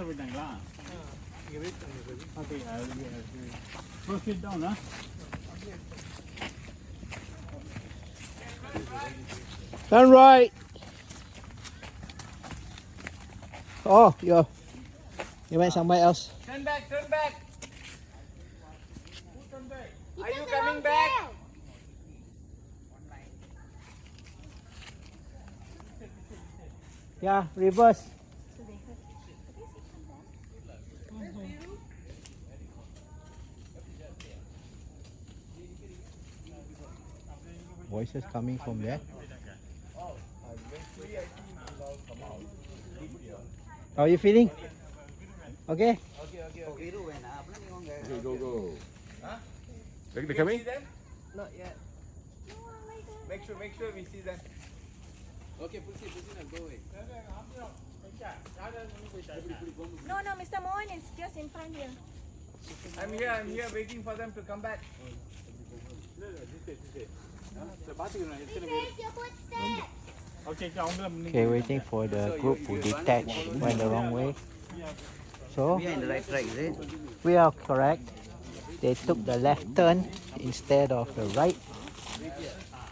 Okay, go sit down, huh? Turn right. Oh, you went somewhere else. Turn back, turn back. Are you coming back? Yeah, reverse. Voices coming from there. How are you feeling? Okay? Okay, go. Huh? They're Can coming? we see them? Not yet. Make sure we see them. Okay, push it, go away. No, Mr. Mohan is just in front here. I'm here waiting for them to come back. Okay, waiting for the group to detach. Went the wrong way. So, We are in the right track, is it? we are correct. They took the left turn instead of the right.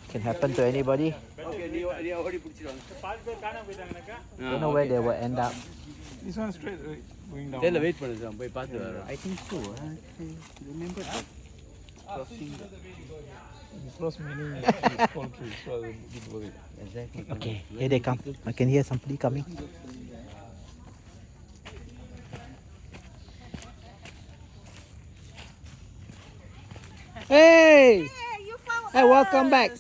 Can happen to anybody. Okay, they already put it on. Don't know where they will end up. This one straight going down. They'll wait for us. I think so. Remember that crossing. Cross many small trees, so I didn't worry. Exactly. Okay, here they come. I can hear somebody coming. Hey! You found Hey, welcome back.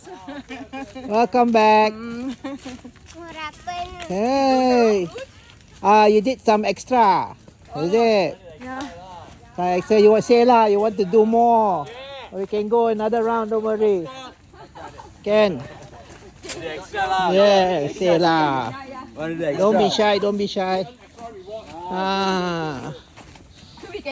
Welcome back. What happened? Hey! You did some extra. Is it? Yeah. Like say you say lah, you want to do more. We can go another round, don't worry. Can. Yeah, say lah. Don't be shy, don't be shy. Ah.